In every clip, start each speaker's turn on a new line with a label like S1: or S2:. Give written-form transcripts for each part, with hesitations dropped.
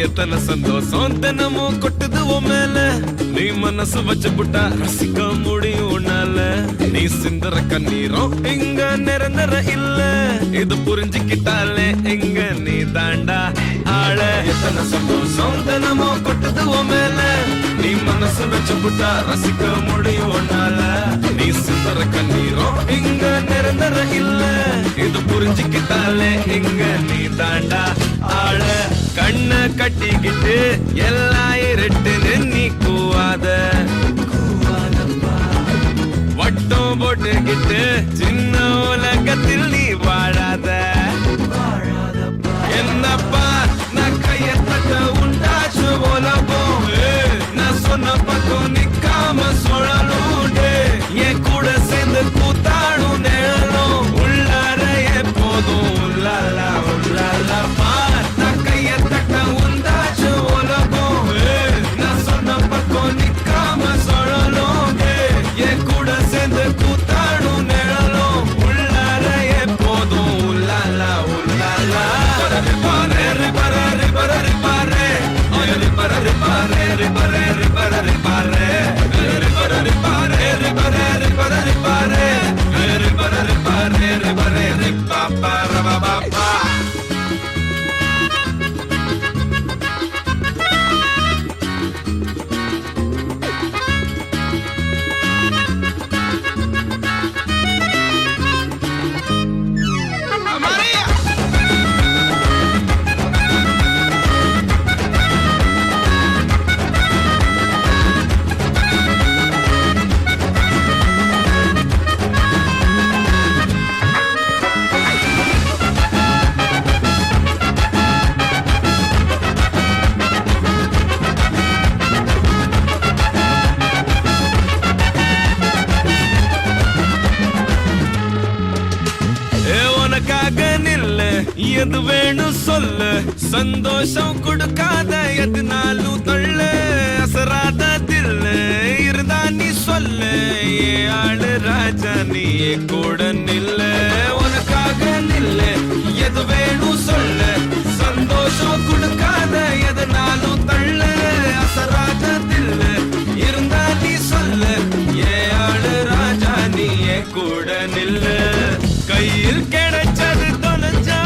S1: எத்தனை சந்தோஷம் தினமும் கொட்டுது உன் மேல. நீ மனசு வச்சு புட்டா ரசிக்க முடியும் உன்னால. நீ சிந்தற கண்ணீரும் இங்க நிரந்தர இல்ல. இது புரிஞ்சுக்கிட்டாலே இங்க நீ தாண்டா ஆள. எத்தனை சந்தோஷம் தினமும் கொட்டுது உன் மேல. நீ மனசு வச்சு புட்டா ரசிக்க முடியும் உன்னால. நீ சிந்தற கண்ணீரும் இங்க நிரந்தர இல்ல. இது புரிஞ்சுக்கிட்டாலே இங்க நீ தாண்டா ஆள. கண்ண கட்டிக்கிட்டு எல்லாம் இருட்டுன்னு நீ கூவாத. வட்டம் போட்டுக்கிட்டு சின்ன உலகத்தில் நீ வாழாத. என்னப்பா நான் கைய தட்ட உண்டாச்சு உலகம். நான் சொன்ன பக்கம் நிக்காம சொல்லணும். என் கூட சேர்ந்து கூத்தாடும் நேரம் உள்ளார எப்போதும் உள்ளாலா உள்ளாலப்பா. நான் கைய தட்ட உண்டாச்சு உலகம். நான் சொன்ன பக்கம் நிக்காம சொல்லணும். என் கூட சேர்ந்து கூத்தாடும் நேரம் உள்ளார எப்போதும் உள்ளாலா உள்ளாலா. ரிபாரே ரிபாரே ரிபாரே ரிபாரே ரிபாரே ரிபாரே ரிபாரே ரிபாரே ரிபாரே ரிபாரே ரிபாரே ரிபாரே ரிபாரே ரிபாரே ரிபாரே ரிபாரே ரிபாரே ரிபாப்பா ரபாப்பா. எது வேணும் சொல்லு, சந்தோஷம் கொடுக்காத எதுனாலும் தொல்ல. அசராத தில்லு இருந்தா நீ சொல்லு. ஏ ஆளு ராஜா நீ கூட நில்ல. உனக்காக நில்லு எது வேணும் சொல்லு, சந்தோஷம் கொடுக்காத எதுனாலும் தள்ள. அசராத தில்லு இருந்தா நீ சொல்லு. ஏ ஆளு ராஜா நீ கூட நில்லு. கையில் கிடைச்சது தொலைஞ்சா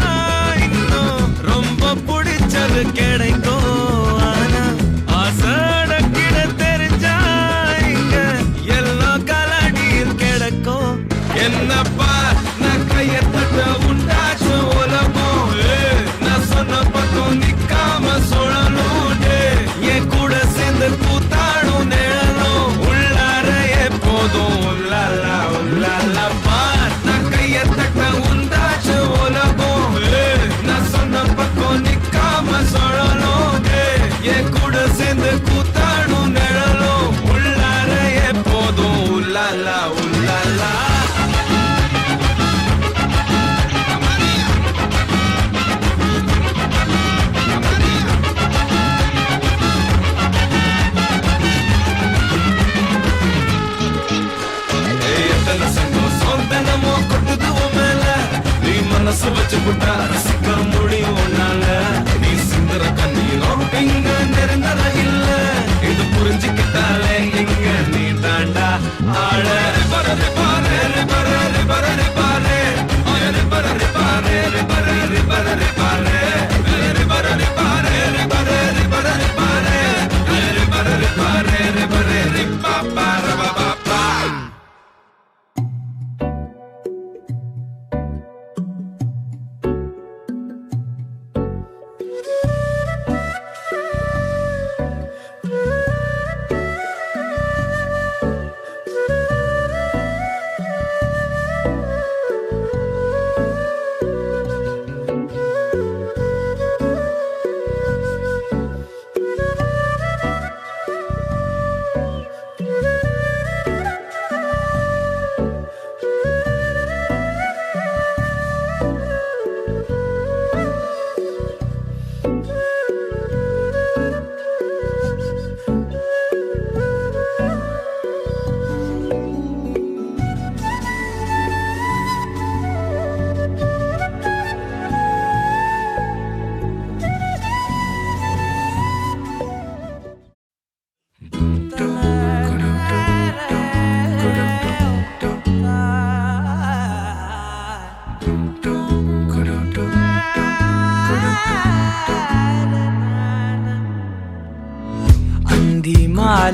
S1: புடிச்சது கிடைக்கும். ஆனா ஆசடக்கிட தெரிஞ்சா இங்க எல்லாம் கலடியில் கிடைக்கும். என்னப்பா நான் கைய தட்ட உண்டாச்சு உலகம். நான் சொன்ன பக்கம் நிக்காம சொல்லணும். என் கூட சேர்ந்து கூத்தாடும் நேரம் உள்ளார எப்போதும் உள்ளாலா உள்ளாலப்பா. நான் கைய தட்ட உண்டாச்சு உலகம். நான் சொன்ன பக்கம் நிக்காம சொல்லணும்.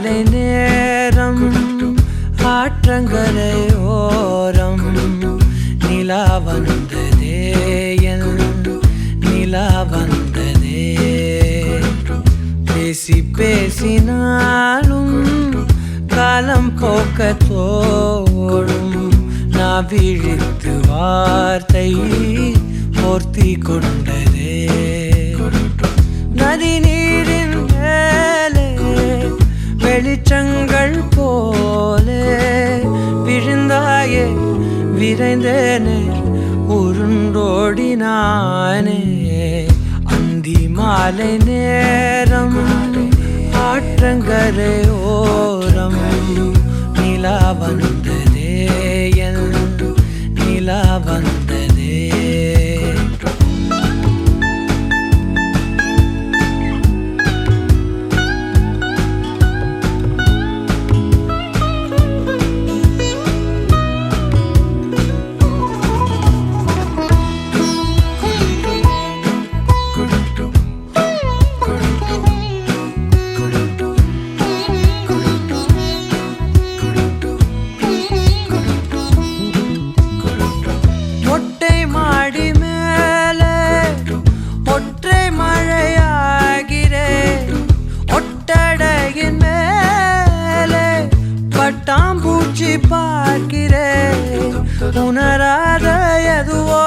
S2: மாலை நேரம் ஆற்றங்கரையோரம் நிலா வந்ததே என் நிலா வந்ததே பேசி பேசினாலும் காலம் போக்க தோடும் நான் விழித்து வார்த்தை போர்த்தி கொண்டதே நதி நீரின் மேலே வெளிச்சங்கள் போலே விழுந்தாயே விரைந்தேனே உருண்டோடினானே அந்தி மாலை நேரம் ஆற்றங்கரையோரம் நிலா வந்ததே என் நிலா வந்ததே பட்டாம்பூச்சி பார்க்கிறேன் உணராத எதுவோ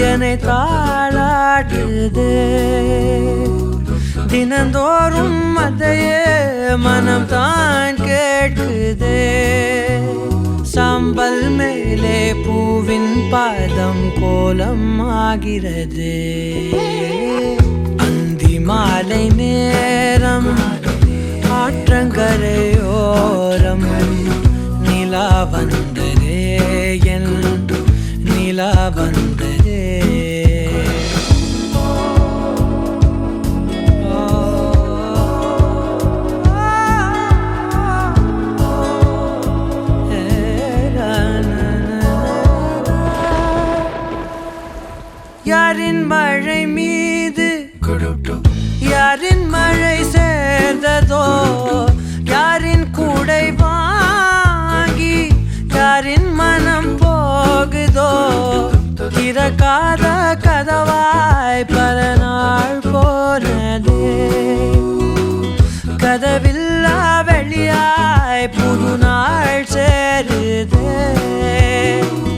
S2: என்னை தாளாட்டுதே தினந்தோறும் அதையே மனம் தான் கேட்குதே சாம்பல் மேலே பூவின் பாதம் கோலம் ஆகிறது அந்தி மாலை நேரம் ஆற்றங்கரையோரம் நிலா வந்ததே என் நிலா வந்ததே யாரின் மழை மீது யாரின் மழை சேர்ந்ததோ யாரின் கூடை வாங்கி யாரின் மனம் போகுதோ திறக்காத கதவாய் பல நாள் போனதே கதவில்லா வெளியாய் புது நாள் சேருதே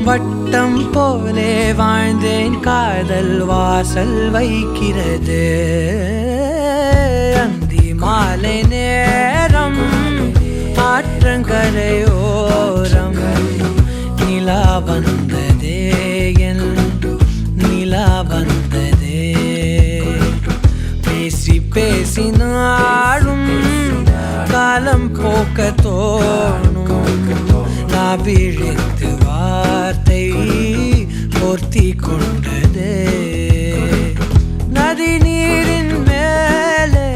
S2: வட்டம் போலே வாழ்ந்தேன் காதல் வாசல் வைக்கிறது அந்தி மாலை நேரம் ஆற்றங்கரையோரம் நிலா வந்ததே என் நிலா வந்ததே பேசி பேசினாலும் காலம் போக்க தோணும் நான் விழித்து வார்த்தை போர்த்தி கொண்டதே நதி நீரின் மேலே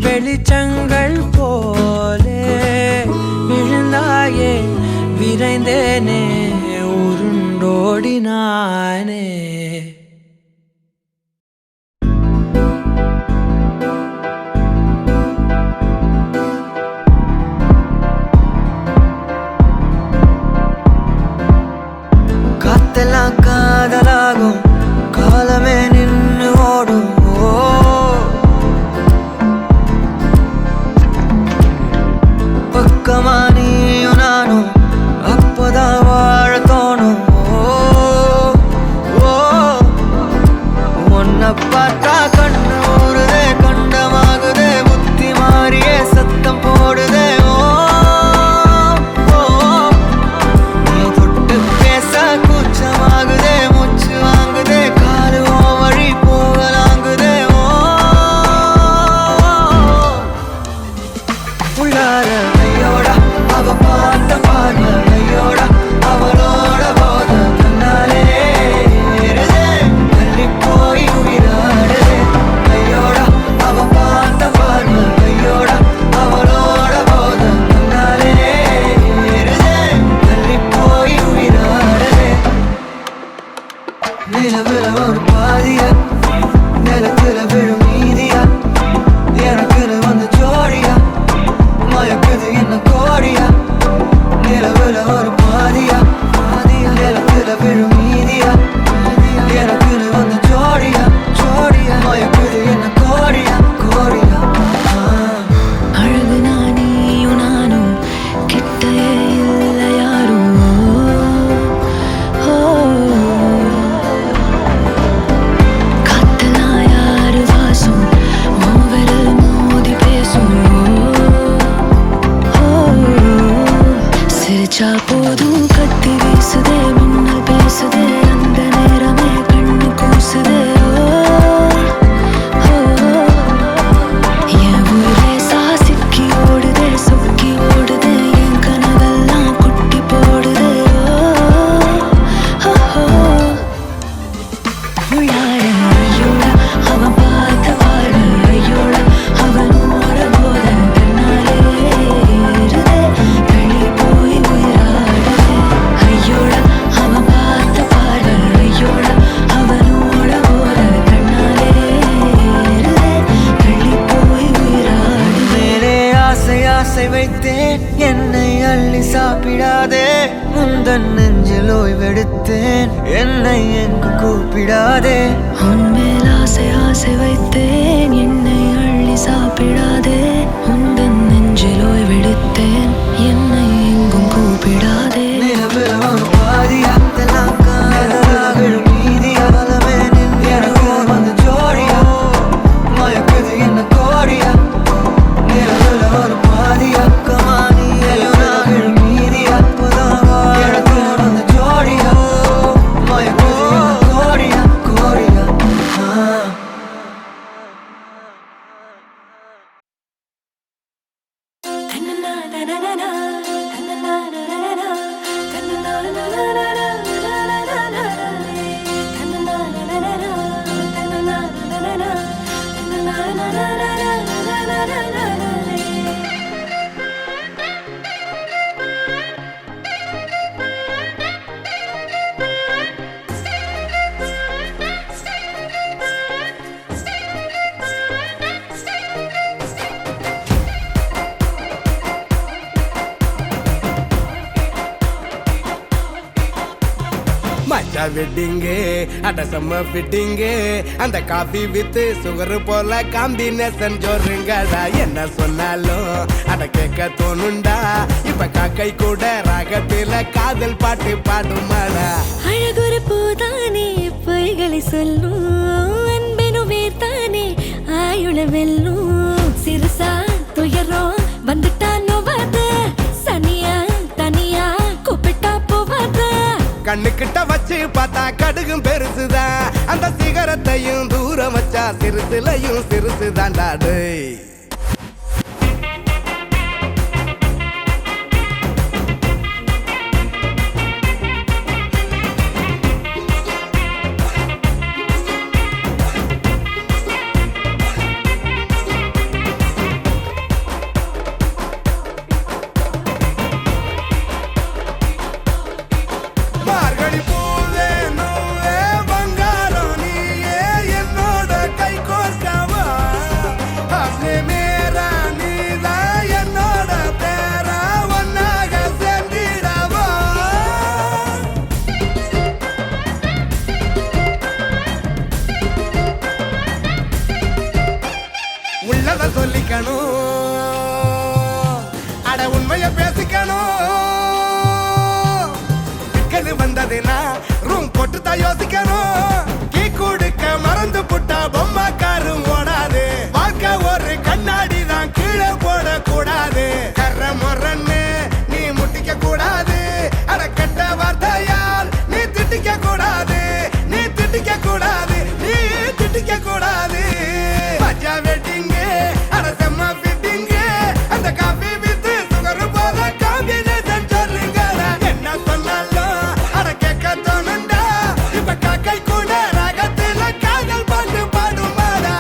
S2: வெளிச்சங்கள் போலே விழுந்தாயே விரைந்தேனே உருண்டோடினானே காத்தெல்லாம் காதலாகும் காலமே நின்று ஓடும் பக்கமா நீயும் நானும் அப்பதான் வாழ தோணும் உன்னை பார்த்தா கண்ணு ஊறுதே கண்டமாகுதே புத்தி மாறியே சத்தம் போடுதே சாப்பிடாதே முந்தன் நெஞ்சில் ஓய்வெடுத்தேன் என்னை எங்கு கூப்பிடாதே
S3: உன்மேல் ஆசை ஆசை வைத்தேன் என்னை அள்ளி சாப்பிடாதே உந்தன் நெஞ்சில் ஓய்வெடுத்தேன் என்னை எங்கும் கூப்பிடாதே
S2: நிலவில் ஒரு பாதியா விழும் மீதியா பலமே நின்று எனக்கு வந்து ஜோடியா மயக்குது என்ன கோடியா நிலவில் ஒரு பாதியா கமானியையும் நான் விழும் மீதியா புதாவா எனக்கு வந்து ஜோடியா மயக்குது என்ன கோடியா கோடியா
S4: மச்சா வெட்டிங்கு அட செம்ம ஃபிட்டிங்கு அந்த காஃபி வித்து சுகர் போல காம்பினேஷன் ஜோருங்கடா என்ன சொன்னாலும் அட கேட்க தோணுண்டா இப்ப காக்கை கூட ராகத்தில காதல் பாட்டு பாடுமாடா
S3: அழகுற பூதானே பொய்களை சொல்லும் அன்பெனும் வேர்த்தானே ஆயுள வெல்லும் சிறுசா துயரம் வந்துட்டா நோவாத சனியா தனியா கூப்பிட்டா போவாத
S4: கண்ணுக்கிட்ட வச்சு பார்த்தா கடுகும் பெருசுதான் அந்த சிகரத்தையும் தூரம் வச்சா சிறுசுலையும் சிறுசுதான்டா டேய் சொல்லிக்கணும் அட உண்மைய பேசிக்கணும் சிக்கல் வந்ததுன்னா ரூம் போட்டு தான் யோசிக்கணும் கீ கொடுக்க மறந்து புட்டா பொம்மை காரும் ஓடாது வாழ்க்கை ஒரு கண்ணாடி தான் கீழே போடக்கூடாது கர்ற முறன்னு நீ முட்டிக்க கூடாது அட கெட்ட வார்த்தையால் நீ திட்டிக்க கூடாது நீ திட்டிக்க கூடாது நீ திட்டிக்க கூடாது மஜா வெட்டிங்க செம்ம ஃபிட்டிங்க அந்த காஃபி வித்து சுகர் போல காம்பினேஷன் சொல்லுங்கடா என்ன சொன்னாலும் அட கேட்க தோணுண்டா இப்ப காக்கை கூட ராகத்துல காதல் பாட்டு பாடுமாடா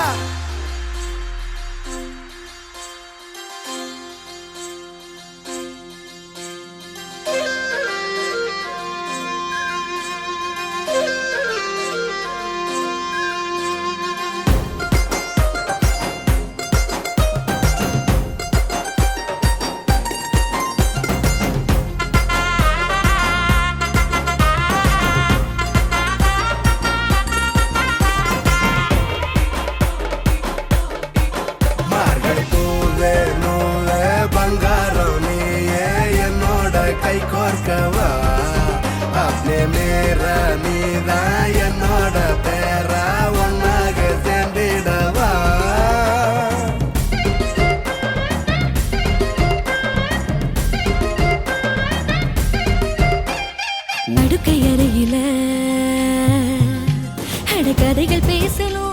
S4: கை கோர்க்கவா அப்பே மேரா நீதான் என்னோட பேரா ஒன்னாக சேர்ந்திடவா
S3: நடுக்கை அறையில கதைகள் பேசணும்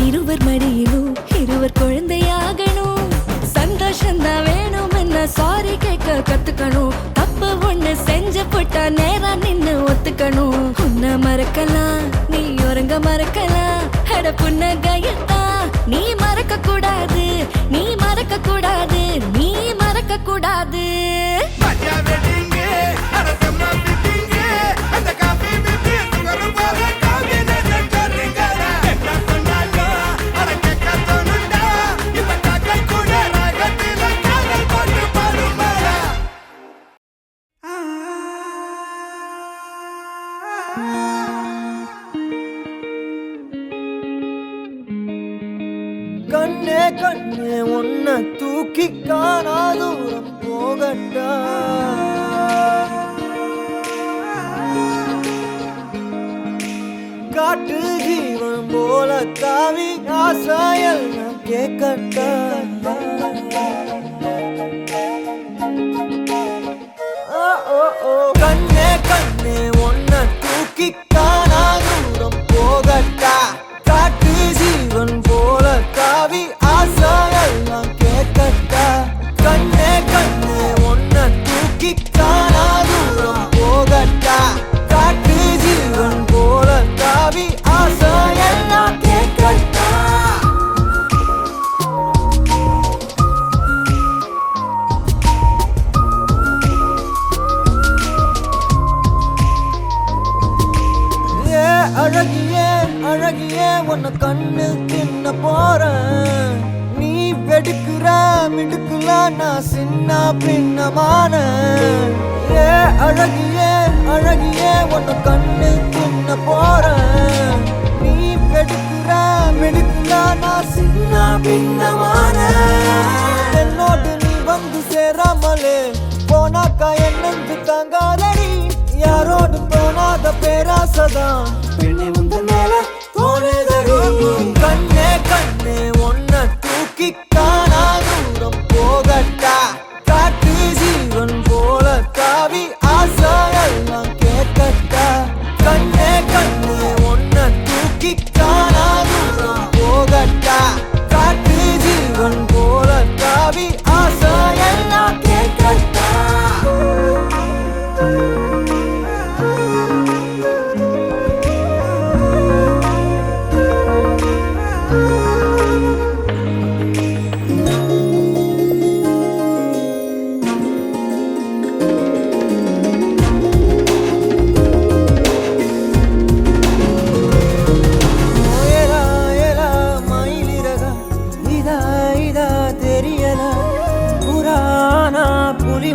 S3: இருவர் மடியிலும் இருவர் குழந்தையாகணும் சந்தோஷம்தான் வேணும் என்ன சாரி கேட்க கத்துக்கணும் தப்பு ஒண்ணு செஞ்சு போட்டா நேரா நின்னு ஒத்துக்கணும் உன்னை மறக்கலாம் நீ உறங்க மறக்கலாம் அட புன்னகையத்தா நீ மறக்க கூடாது நீ மறக்க கூடாது நீ மறக்க கூடாது
S4: பாட்டு பாடுமா
S2: கண்ணே கண்ணே உன்னை தூக்கி காணா தூரம் போகட்டா காட்டு ஜீவன் போல தாவி ஆசாயெல்லாம் கேட்கட்டா கண்ணே கண்ணே உன்னை தூக்கி காணா தூரம் போகட்டா காட்டு ஜீவன் போல தாவி ஆசாயெல்லாம் கேட்கட்டா கண்ணே கண்ணே உன்னை தூக்கி காணா தூரம் போகட்டா காட்டு ஜீவன் போல தாவி ஆசாயெல்லாம் கேட்கட்டா அழகியே அழகியே உன்னை கண்ணு தின்ன போறேன் நீ வெடுக்குற மிடுக்குல நான் சின்ன பின்னமான அழகியே அழகியே உன்னை கண்ணு தின்ன போறேன் நீ வெடுக்குற மிடுக்குல நான் சின்ன பின்னமான என்னோடு நீ வந்து சேராமலே போனாக்கா என்னென்று தாங்காதடி யாரோடு போனாத பேராசதான் பெண்ணே முந்த மேல தோணுதடி கண்ணே கண்ணே உன்னை தூக்கி காணா தூரம் போகட்டா காட்டு ஜீவன் போல தாவி ஆசாயெல்லாம் கேட்கட்டா கண்ணே கண்ணே உன்னை தூக்கி காணா தூரம் போகட்டா காட்டு ஜீவன் போல தாவி ஆசாயெல்லாம் கேட்கட்டா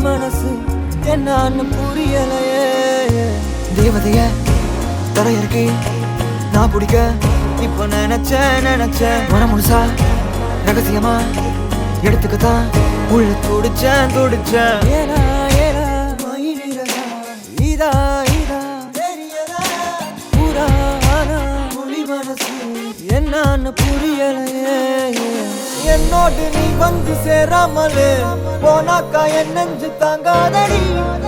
S2: மனசு என்னன்னு புரியலையே தேவதைய தரையிறக்கி நான் பிடிக்க இப்ப நினைச்சேன் மனம் முழுசா ரகசியமா எடுத்துக்கத்தான் உள்ள துடிச்சேன் ஏனா ஏனா மயிலிறகா இதா இதா தெரியலா புராணா புலி மனசு என்னன்னு புரியலையே என்னோடு நீ வந்து சேராமலே போனாக்கா என் நெஞ்சு தாங்காதடி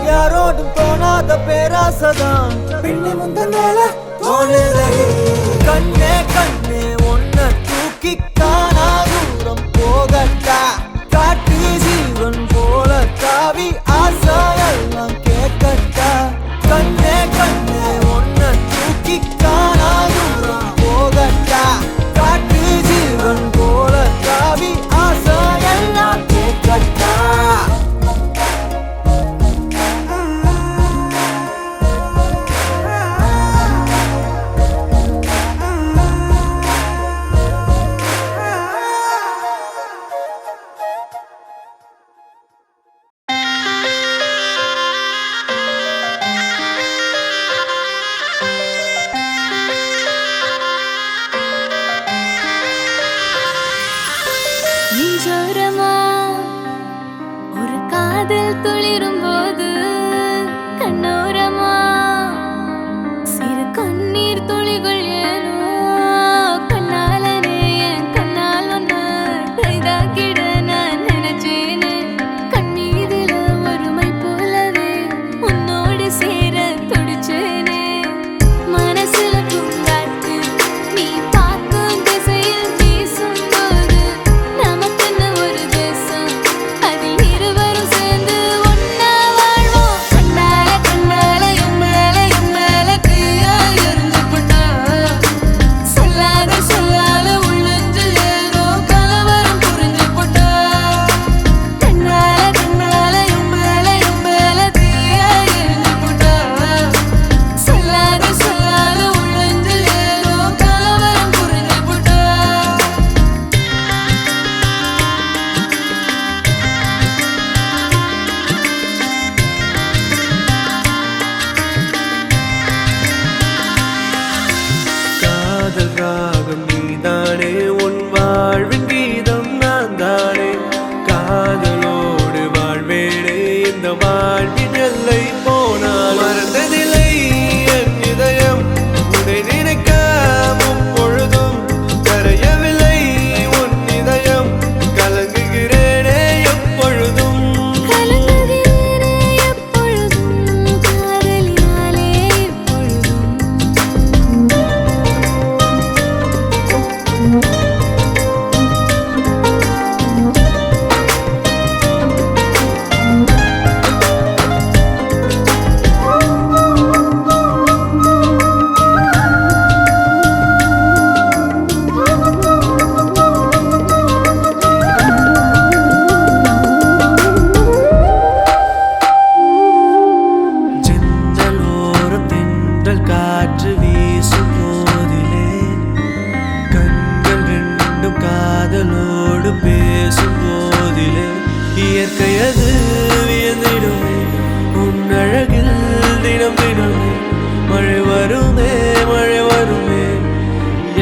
S2: யாரோடும் தோணாத பேராசதான் பெண்ணே முந்த மேல தோணுதடி கண்ணே கண்ணே உன்னை தூக்கி காணா தூரம் போகட்டா காட்டு ஜீவன் போல தாவி ஆசாயெல்லாம் கேட்கட்டா கண்ணே கண்ணே உன்னை தூக்கி காணா தூரம் போகட்டா காட்டு ஜீவன் போல தாவி ஆசாயெல்லாம் கேட்கட்டா
S3: நெஞ்சோரமா ஒரு காதல் துளிரும் போது கண்ணோரமா சிறு கண்ணீர் துளிகள் ஏனோ கண்ணாலனே என் கண்ணால் ஒன்ன கைதாக்கிட நான் நினைச்சேனே கண்ணீரில ஒருமை போலவே உன்னோடு சேர துடிச்சேனே மனசுல பூங்காற்று நீ பார்க்கும் திசையில் வீசும்போது நமக்குன்னு ஒரு தேசம் அதில் இருவரும் சேர்ந்து ஒன்னா வாழ்வோம் கண்ணால கண்ணால என் மேல தீயா எரிஞ்சு போட்டா சொல்லாத சொல்லாத உள்ளெஞ்சில் ஏதோ கலவரம் புரிஞ்சு போட்டா கண்ணால கண்ணால என் மேல தீயா எரிஞ்சு போட்டா சொல்லாத சொல்லாத உள்ளெஞ்சில் ஏதோ கலவரம் புரிஞ்சு போட்டா
S1: காதல் ராகம் நீதானே உன் வாழ்வின்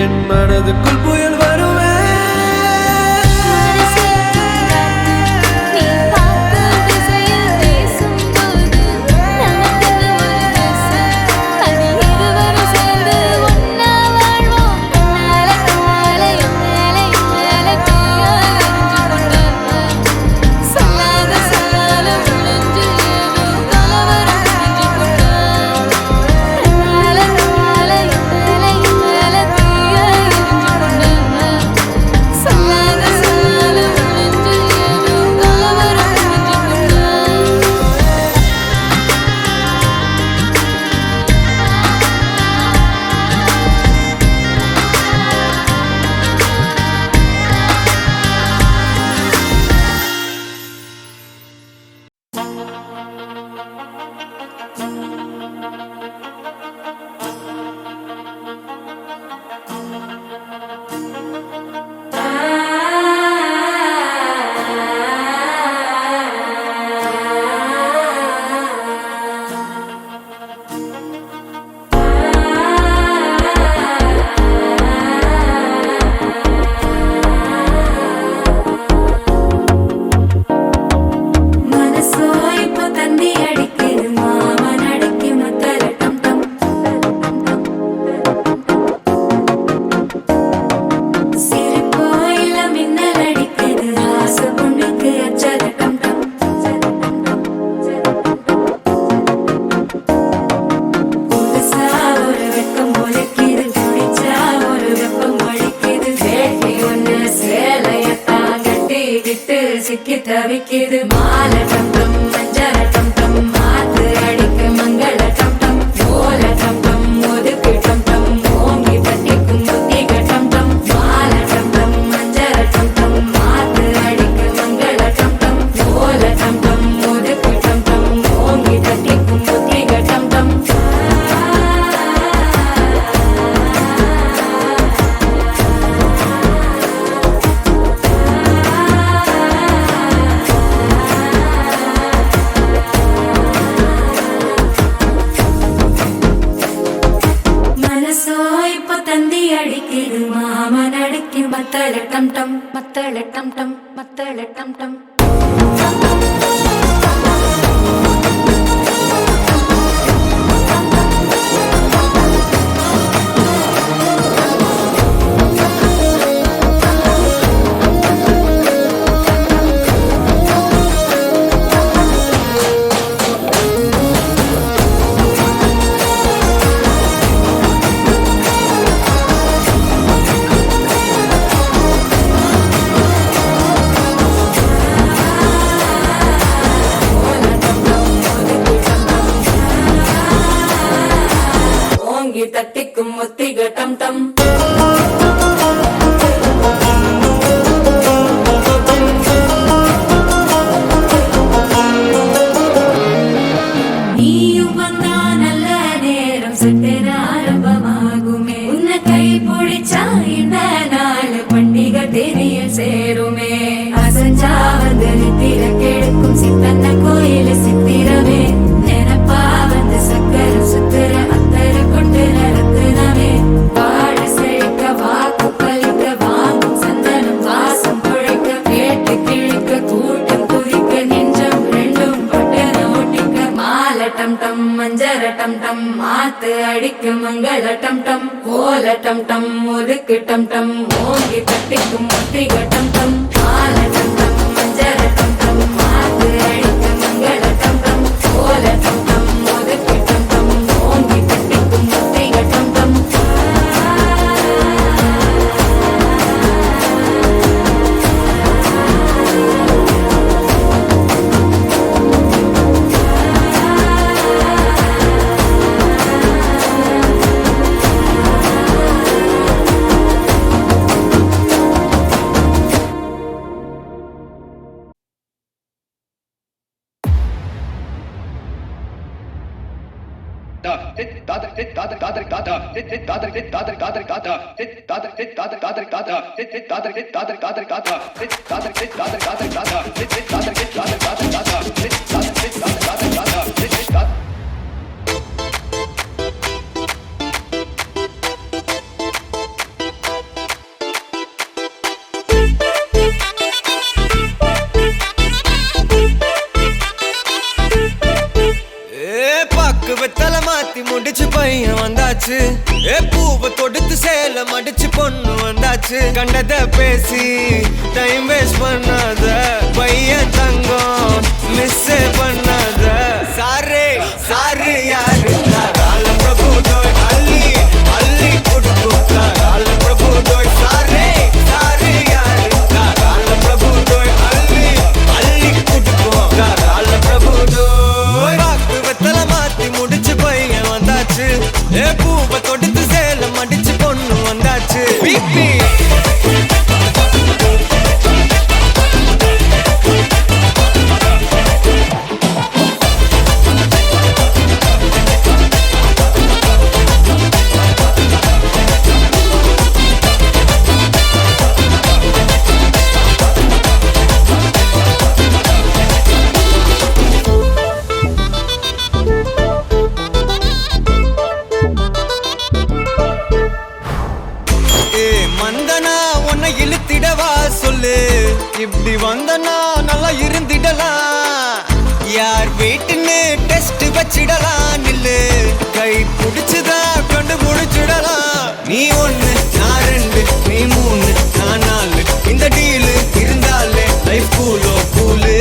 S5: என் மனதுக்குள் புயல் வருவேன்.
S3: சிக்கி தவிக்குது மாலை டம் டம் மஞ்சள டம் டம் மாத்து அடிக்க மங்கள டம் டம் ஓல டம் டம் ஒதுக்கு டம் டம் ஓங்கி தட்டிக்கும் புத்திக டம் டம் மாலை டம் டம் மஞ்சள டம் டம் மாத்து அடிக்க மங்கள டம் டம் ஓல டம் டம் ஒதுக்கு டம் டம் ஓங்கி தட்டிக்கும் புத்திக டம் டம் அடிக்குது மாமன் அடிக்கு மத்தள டம் டம் மத்தள டம் டம் மத்தள டம் டம் தட்டிக்கும் முத்திக டம் டம் நீயும் வந்தா நல்ல நேரம் சட்டென ஆரம்பமாகுமே உன்னை கை பிடிச்சா இந்த நாள் பண்டிகை தெரிய சேருமே அசஞ்சா வந்து நித்திர கெடுக்கும் சித்தன்ன கோயில சித்திரமே நினப்பா வந்து சக்கர சுத்திர அத்தர கொண்டு நடத்துனவே வாழ செழிக்க வாக்கு பலிக்க வாங்கும் சந்தனம் வாசம் குழைக்க கேட்டு கிழிக்க கூட்டம் குதிக்க நெஞ்சம் ரெண்டும் பட்டன ஓட்டிக்க மாலை டம் டம் மஞ்சர டம் டம் மாத்து அடிக்க மங்கள டம் டம் ஓல டம் டம் ஒதுக்கு டம் டம் ஓங்கி தட்டிக்கும் முத்திக டம் டம் மாலை டம் டம் மஞ்சர டம் டம் மாத்து அடிக்க மங்கள டம் டம் ஓல டம் டம் ஒதுக்கு டம் டம் ஓங்கி தட்டிக்கும் முத்திக டம் டம்
S2: மடிச்சு பொண்ணு வந்தாச்சு கண்டத பேசி டைம் வேஸ்ட் பண்ணாத பையன் தங்கம் மிஸ் பண்ணாத சாரே சாரு யாரு கால பிரபு தோய் அள்ளி அள்ளி கொடுக்கும் கால பிரபு தோய் சாரே சாரு யாரு கால பிரபு தோய் அள்ளி அள்ளி கொடுக்கும் கால பிரபு தோய் வாக்கு வெத்தல மாத்தி முடிச்சு பையன் வந்தாச்சு ஏ பூவை தொடுத்து சேலம் அடிச்சு பொண்ணு வந்தாச்சு பிபி வந்தனா உன்னை இழுத்திடவா சொல்லு இப்படி வந்தனா நல்லா இருந்திடலாம் யார் வீட்டுன்னு டெஸ்ட் வச்சிடலாம் நில்லு கை பிடிச்சுதா கொண்டு முடிச்சிடலாம் நீ ஒண்ணு நான் ரெண்டு நீ மூணு நான் நாலு இந்த டீலு இருந்தாலே லைஃப் கூலோ கூலு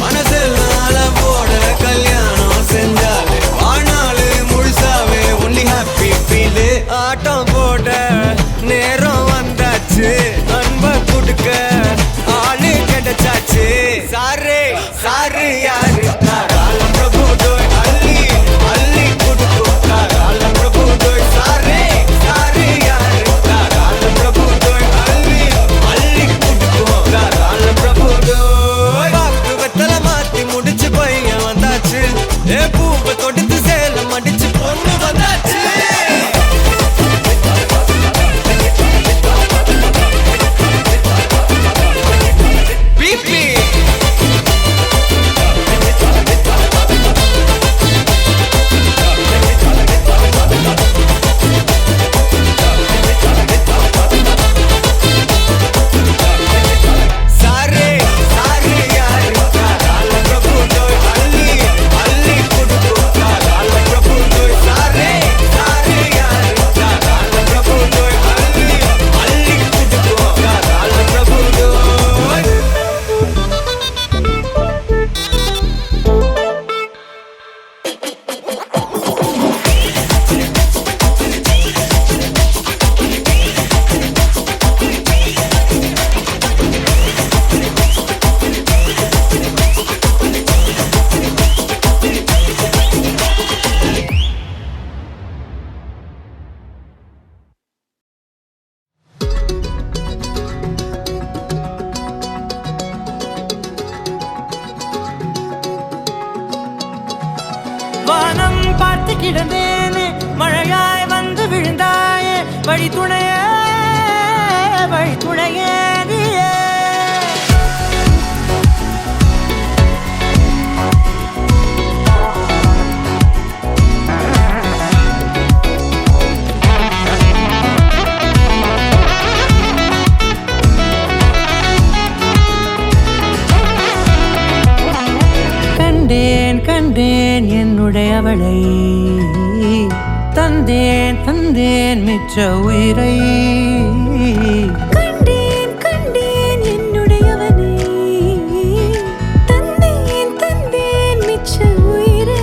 S2: மனசெல்லாம் போட கல்யாணம் செஞ்சாலே ஆனாலு முழுசாவே ஒன்லி ஹாப்பி ஃபீலு ஆட்டம் போட நேரம் வந்தாச்சு அன்ப கொடுக்க ஆளு கிடைச்சாச்சு சாரே சாரு யாரு கால பிரபு தோய் அள்ளி அள்ளி கொடுக்கும் கால பிரபு தோய் சாரே சாரு யாரு கால பிரபு தோய் அள்ளி அள்ளி கொடுக்கும் கால பிரபு தோய் வாக்கு வெத்தல மாத்தி முடிச்சு பையன் வந்தாச்சு ஏ பூவை தொடுத்து சேலம் அடிச்சு பொண்ணு வந்தாச்சு
S6: வானம் பார்த்து கிடந்தேனே மழையாய் வந்து விழுந்தாயே வழி துணையே நீயே கண்டேன் கண்டேன் என்னுடையவளை தந்தேன் தந்தேன் மிச்ச உயிரை
S3: கண்டேன் கண்டேன் என்னுடையவனை தந்தேன் தந்தேன் மிச்ச உயிரை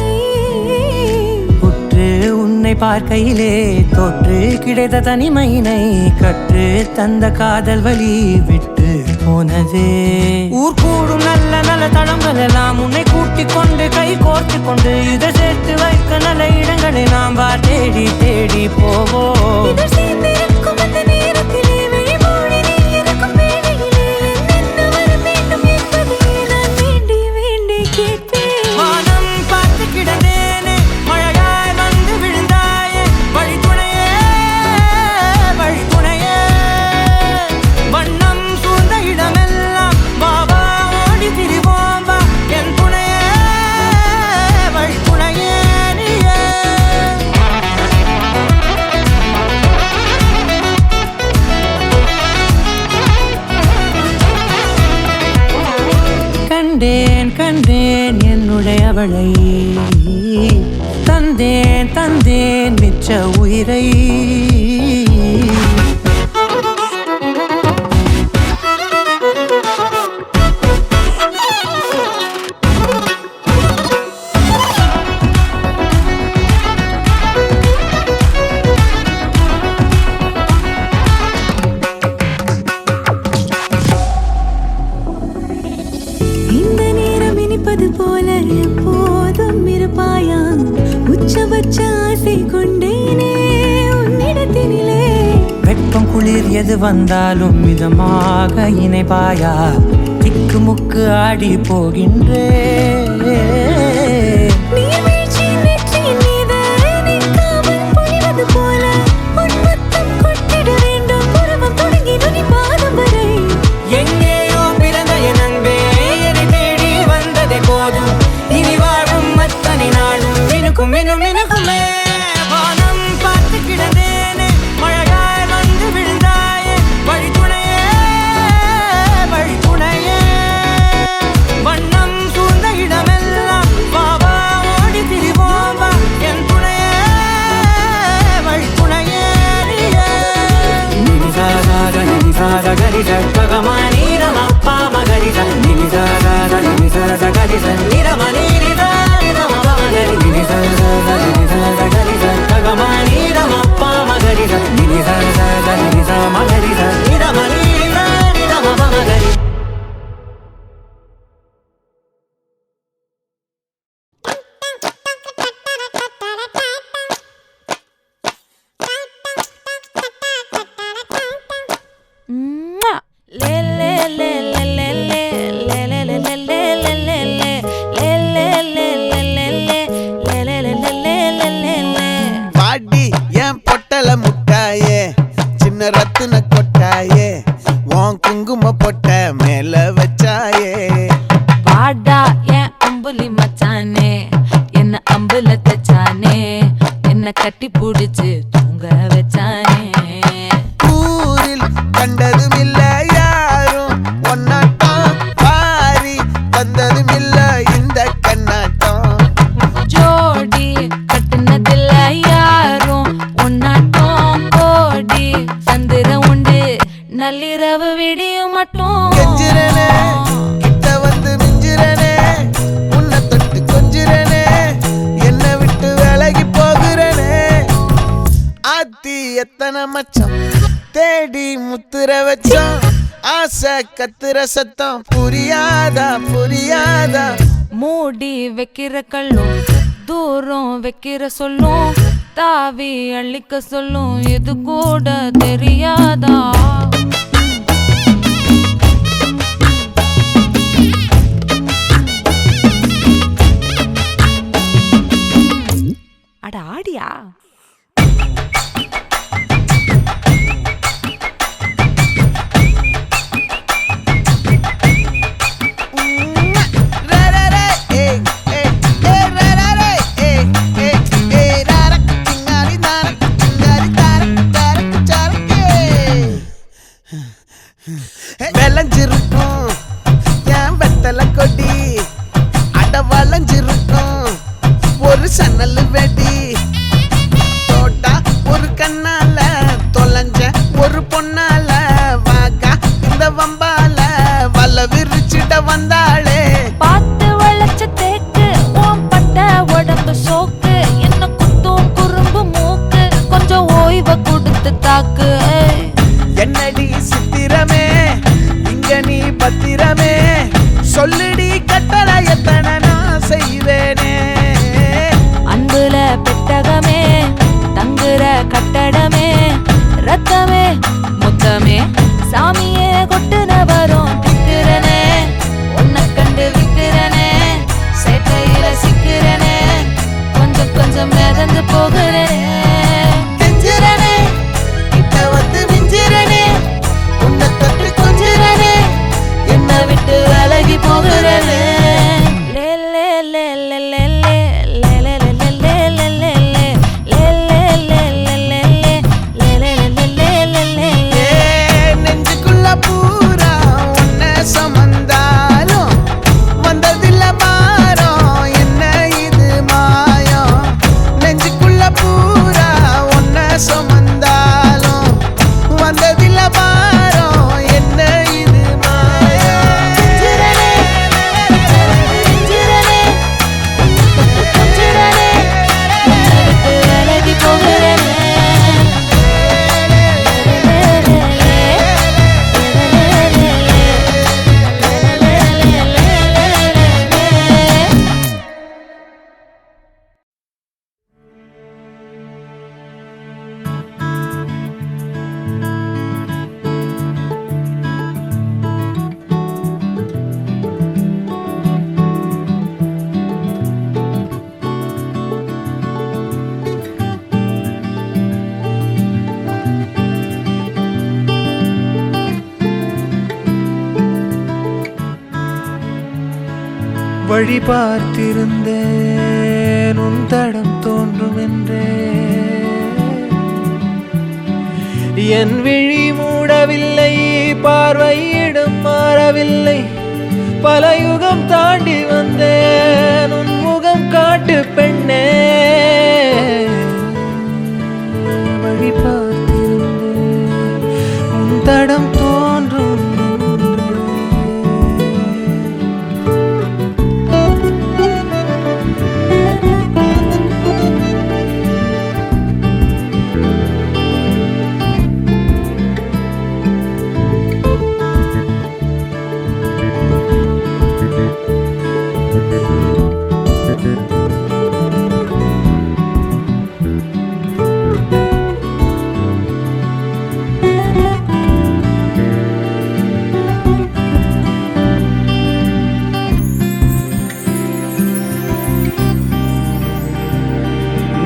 S6: உற்று உன்னை பார்க்கையிலே தொற்று கிடைத்த தனிமையினை கற்று தந்த காதல் வழி விட்டு போனதே ஊர் கூடும் நல்ல நல்ல தளங்கள் எல்லாம் உன்னை கூட்டிக் கொண்டு கை கோர்த்து கொண்டு இதை சேர்த்து வைக்க நல்ல இடங்களை நாம் வா தேடி தேடி போவோம்
S3: இதழ் சேர்ந்திருக்கும் அந்த நேரத்திலே விழிமூடி நீ இருக்கும் வேளையிலே என்னென்ன வர வேண்டும் என்பதை நான் வேண்டி வேண்டி கேட்பேன்
S6: வானம் பார்த்து கிடந்தேனே மழையாய் வந்து விழுந்தாயே வழி துணையே வண்ணம் சூழ்ந்த இடமெல்லாம் பாபா ஓடி திரிவோம் வா என் துணையே வழி துணையே நீயே கண்டேன் கண்டேன் என்னுடையவளை தந்தேன் தந்தேன் மிச்ச உயிரை எது வந்தாலும் மிதமாக இணைப்பாயா திக்கு முக்கு ஆடி போகின்றே எங்கேயோ பிறந்த என் அன்பே என்னை தேடி வந்ததே போதும் இனி வாழும் அத்தனை நாளும் மினுக்கும் மினும் மினுக்குமே வானம் பார்த்து கிடந்தேனே மழையாய் வந்து விழுந்தாயே வழி துணையே வண்ணம் சூழ்ந்த இடமெல்லாம் பாவா ஓடி திரிவோம் வா என் துணையே வழி துணையே
S4: பாடி என் பொட்டல முட்டாயே சின்ன ரத்தின கொட்டாயே உன் குங்கும பொட்ட மேல வச்சாயே
S3: வாடா என் அம்புலி மச்சானே என்ன அம்புல தச்சானே என்ன கட்டி புடிச்சு தூங்க வச்சானே
S4: ஊரில் கண்டதும் இல்ல யாரும் ஒன்னாட்டம் பாரி வந்ததும் இல்ல இந்த கண்ணாட்டம்
S3: ஜோடி கட்டுனதில்ல யாரும் ஒன்னாட்டம் கோடி சந்திர உண்டு நள்ளிரவு விடியும் மட்டும்
S4: கெஞ்சிரனே கிட்ட வந்து மிஞ்சிரனே உன்னை தொட்டு கொஞ்சிரனே என்ன விட்டு விலகி போகிறனே ஆத்தி எத்தனை மச்சம் தேடி முத்துற வச்சோம் ஆசை கத்துற சத்தம் புரியாதா புரியாதா
S3: மூடி வைக்கிற கல்லும் தூரம் வைக்கிற சொல்லும் தாவி அள்ளிக்க சொல்லும் இது கூட தெரியாதா அட ஆடியா
S4: விளைஞ்சிருக்கும் என் வெத்தலை கொடி அட வளைஞ்சிருக்கும் ஒரு சன்னல் வெடி தோட்டா ஒரு கண்ணால தொலைஞ்ச ஒரு பொண்ணால வாக்கா இந்த வம்பால வல விரிச்சிட வந்தாளே
S3: பார்த்து வளைச்ச தேக்கு ஓம் பட்ட உடம்பு சோக்கு என்ன குத்தும் குறும்பு மூக்கு கொஞ்சம் ஓய்வை கொடுத்து தாக்கு
S4: என்னடி சித்திரமே இங்க நீ பத்திரமே சொல்லுடி கட்டளை எத்தனை நான் செய்வேனே
S3: அன்புல பெட்டகமே தங்குற கட்டடமே ரத்தமே முத்தமே சாமியே கொட்டுன வரும் திக்கிறனே உன்னை கண்டு விக்கிறனே சேட்டையில சிக்கிறனே கொஞ்சம் கொஞ்சம் மிதந்து போகிறேன்
S4: கெஞ்சிரனே கிட்ட வந்து மிஞ்சிரனே உன்னை தொட்டு கொஞ்சிரனே
S3: என்ன விட்டு விலகி போகிறேன்
S6: வழி பார்த்திருந்தேன் உன் தடம் தோன்றும் என்றே என் விழி மூடவில்லை பார்வையிடம் மாறவில்லை பல யுகம் தாண்டி வந்தேன் உன் முகம் காட்டு பெண்ணே வழி பார்த்திருந்தேன் உன் தடம் தோன்றும்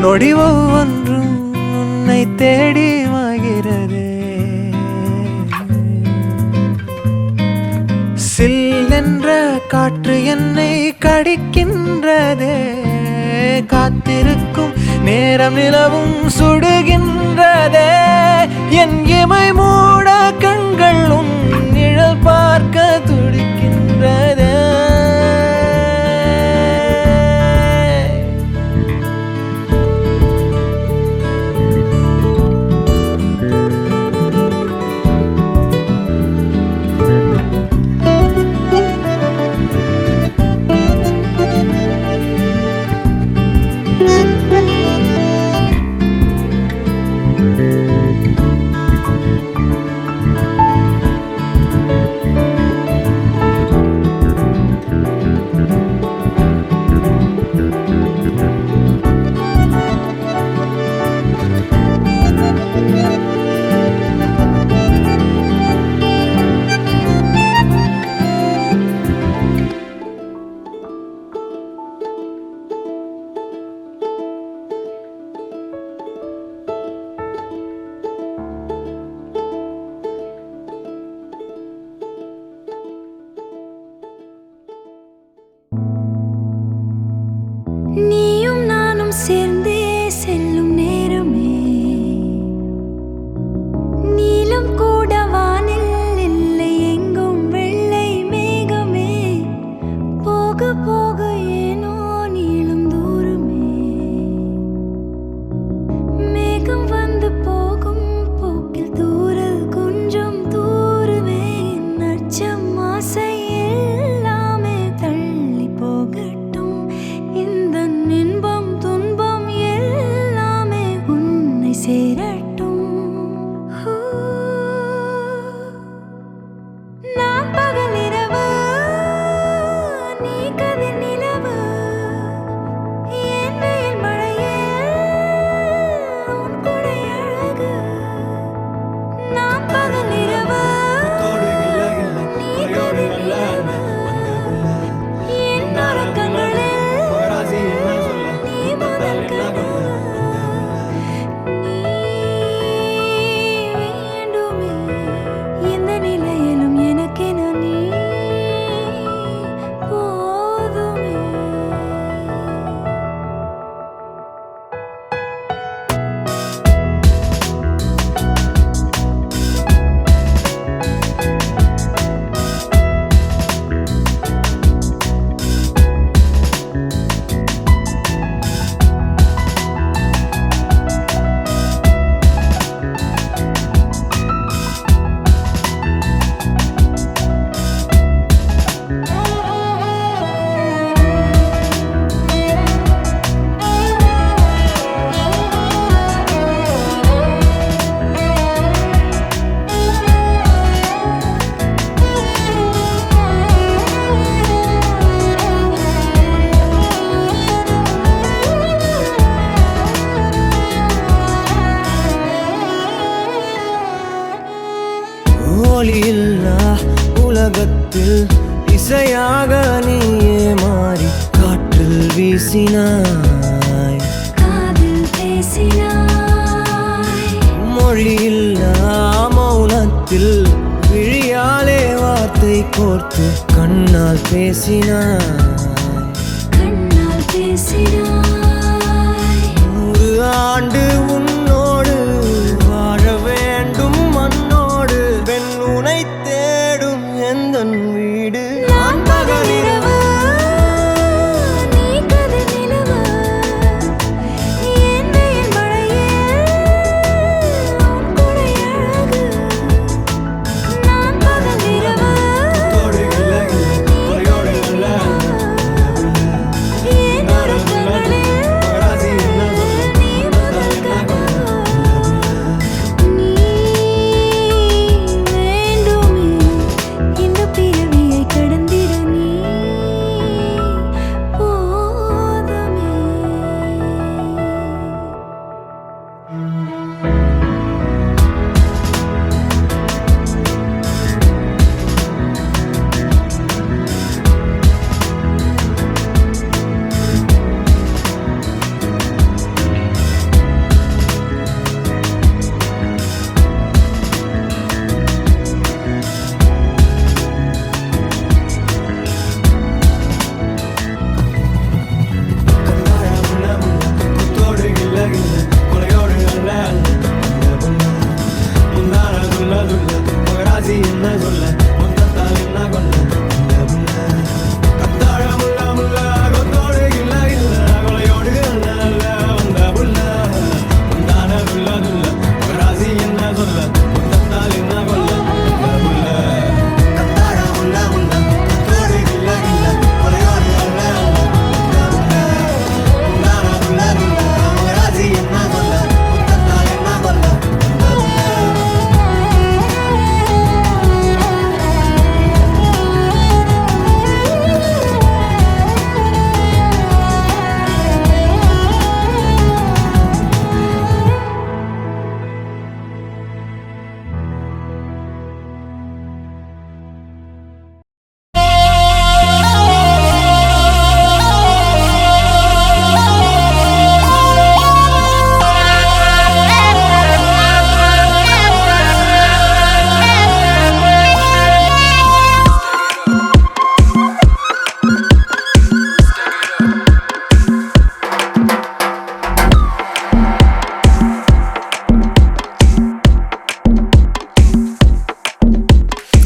S6: நொடி ஒவ்வொன்றும் உன்னை தேடி மாகிறதே சில்லென்ற காற்று என்னை கடிக்கின்றதே காத்திருக்கும் நேரம் நிலவும் சுடுகின்றதே என் இமை மூட கண்கள் உன் நிழல் பார்க்க துடிக்கின்றதே
S3: நீயும் நானும் சேர்ந்தே செல்லும் நேரமே நீலம் கூட வானில் இல்லை எங்கும் வெள்ளை மேகமே போக போக ஏனோ நீளும் தூரமே மேகம் வந்து போகும் போக்கில் தூரல் கொஞ்சம் தூரமே நச்சம் ஆசை எல்லாமே தள்ளி போகட்டும் இந்த இன்பம் துன்பம் எல்லாமே உன்னை சேரட்டும் நான் பகல் இரவு நீ கதிர் நிலவு என் வெயில் மழையே உன் கொடை அழகு நான் பகல் இரவு நீ கதிர் நிலவு என் உறக்கங்களில் நீ முதல் கனவு நீ வேண்டுமே எந்த நிலையிலும் எனக்கென நீ போதுமே
S6: ஒளியில்லா உலகத்தில் இசையாக நீயே மாறி காற்றில் வீசினாய்
S3: காதில் பேசினாய்
S6: மொழியில்லா மௌனத்தில் விழியாலே வார்த்தை கோர்த்து கண்ணால் பேசினாய்
S3: பேசினாய்
S2: 100 ஆண்டு உன்னோடு வாழ வேண்டும் மண்ணோடு பெண் உனை தேடும் எந்த வீடு
S3: நான் பகலிரவு நீ கதிர் நிலவு என் வெயில் மழையே உன் கொடை அழகு நான் பகலிரவு என் உறக்கங்களே நீ முதல் கனவு நீ வேண்டுமே இந்த பிறவியை கடந்திட நீ போதுமே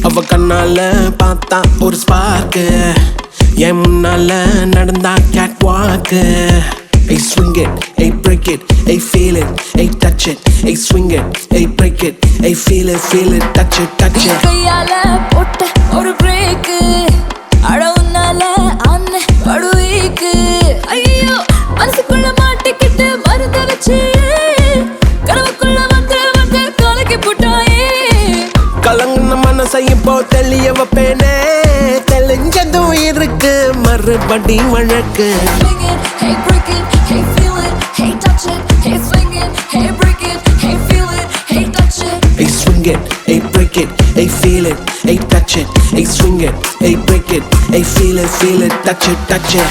S5: அவ கண்ணால பார்த்தா ஒரு ஸ்பார்க்கு என் முன்னால நடந்தா கேட் வாக்கு Hey swing it, hey break it, hey feel it, hey touch it, hey swing it, hey break it, hey feel it, touch it, touch it.
S3: கையால போட்ட ஒரு பிரேக் அடவுனால அண்ண படுவீக்கு ஐயோ மனசுக்குள்ள மாட்டிக்கிட்டு மருந்த வச்சு கனவுக்குள்ள வந்து கலக்கி போட்டாயே
S5: கலங்குன மனசை இப்போ தெளிய வைப்பேனே தெளிஞ்சதும் இருக்கு மறுபடி வழக்கு
S3: Swing it, hey break it, hey feel it, hey touch it, hey swing it, hey break it, hey feel it, hey touch it.
S5: Hey swing it, hey break it, hey feel it, hey touch it, hey swing it, hey break it, hey feel it, touch it, touch it.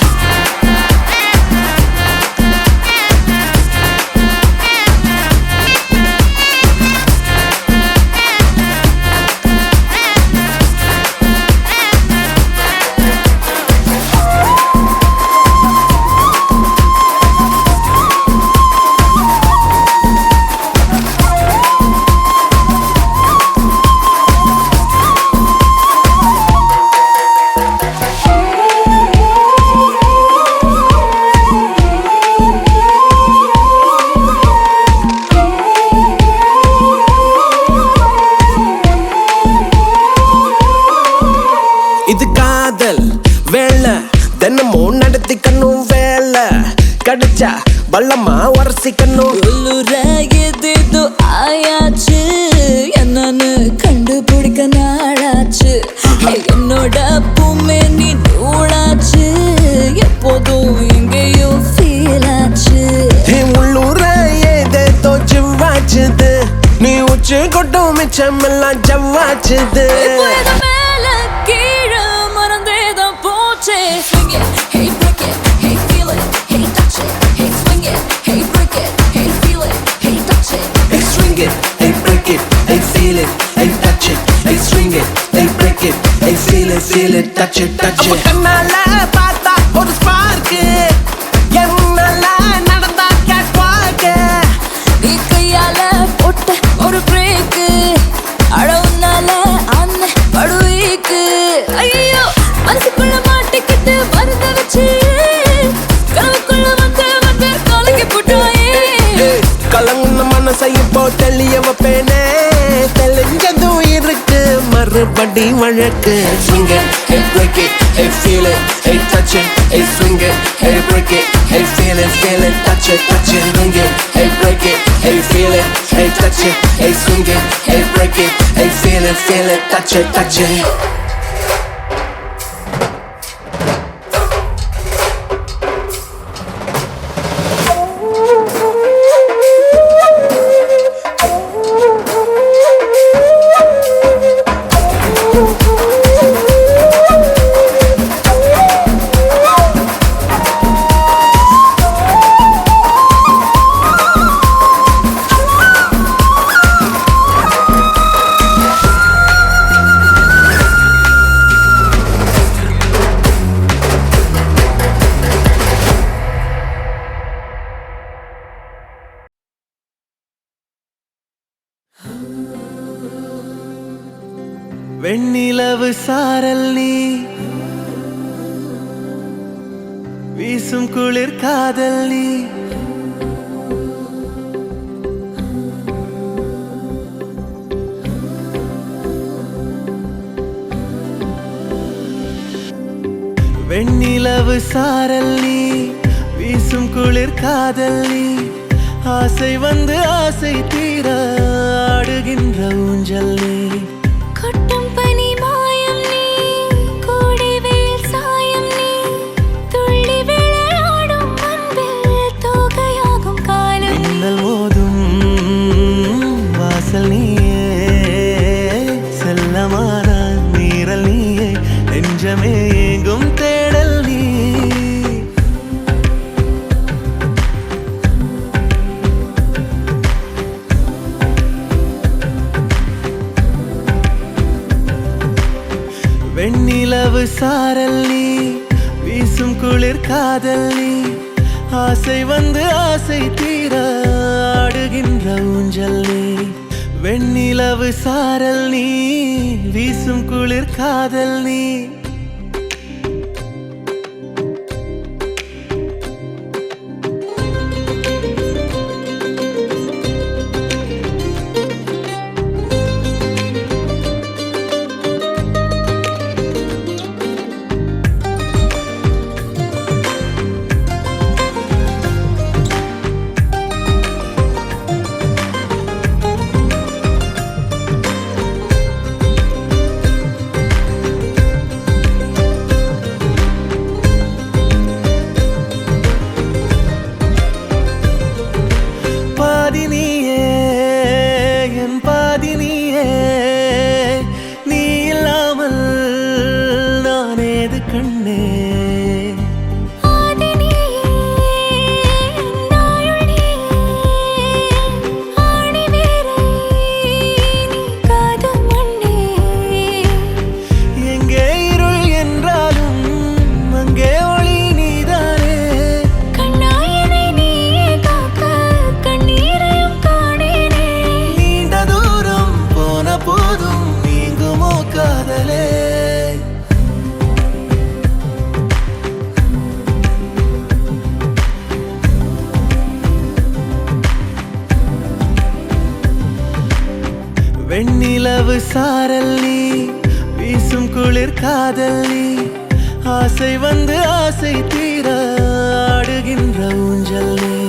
S5: இது காதல் வேலை தினமும் நடத்திக்கணும் வேலை கடிச்சா பள்ளமா உரசிக்கணும்
S3: உள்ளுராயதேதோ ஆயாச்சு என்னன்னு கண்டுபிடிக்க நாளாச்சு என்னோட பூமே நீ நூலாச்சு எப்போதும் எங்கேயோ ஃபீல் ஆச்சு
S5: உள்ளூர ஏதேதோ ஜிவ்வாச்சுது நீ உச்சி கொட்டும் மிச்சம் எல்லாம் ஜவ்வாச்சுது
S3: மேல கீழே மறந்தேதான் போச்சே Swing it, hey break it, hey feel it, hey touch it, hey swing it, hey break it, hey feel it, hey touch it.
S5: Hey swing it, hey break it, hey feel it, hey touch it, hey swing it, hey break it, hey feel it, touch it, touch it. கண்ணால பார்த்தா ஒரு spark மறுபடி வழக்கு. Swing it, hey break it, hey feel it, hey touch it, hey swing it, hey break it, hey feel it, touch it, swing it, hey break it, hey feel it, hey touch it, hey swing it, hey break it, hey feel it, touch it.
S7: வெண்ணிலவு சாரல் நீ வீசும் குளிர் காதல் நீ வெண்ணிலவு சாரல் நீ வீசும் குளிர் காதல் நீ ஆசை வந்து ஆசை தீர ஆடுகின்ற ஊஞ்சல் நீ
S3: கொட்டும் பனி மாயம் நீ கோடை வெயில் சாயம் நீ துள்ளி விளையாடும் அன்பில் தோகையாகும் காலம்
S7: மின்னல் மோதும் வாசல் நீயே செல்லமான நீரல் நீயே நெஞ்சமே எங்கும் தேடல் நீ வெண்ணிலவு சாரல் நீ வீசும் குளிர் காதல் நீ ஆசை வந்து ஆசை தீர ஆடுகின்ற ஊஞ்சல் நீ வெண்ணிலவு சாரல் நீ வீசும் குளிர் காதல் நீ வெண்ணிலவு சாரல் நீ வீசும் குளிர் காதல் நீ ஆசை வந்து ஆசை தீர ஆடுகின்ற ஊஞ்சல் நீ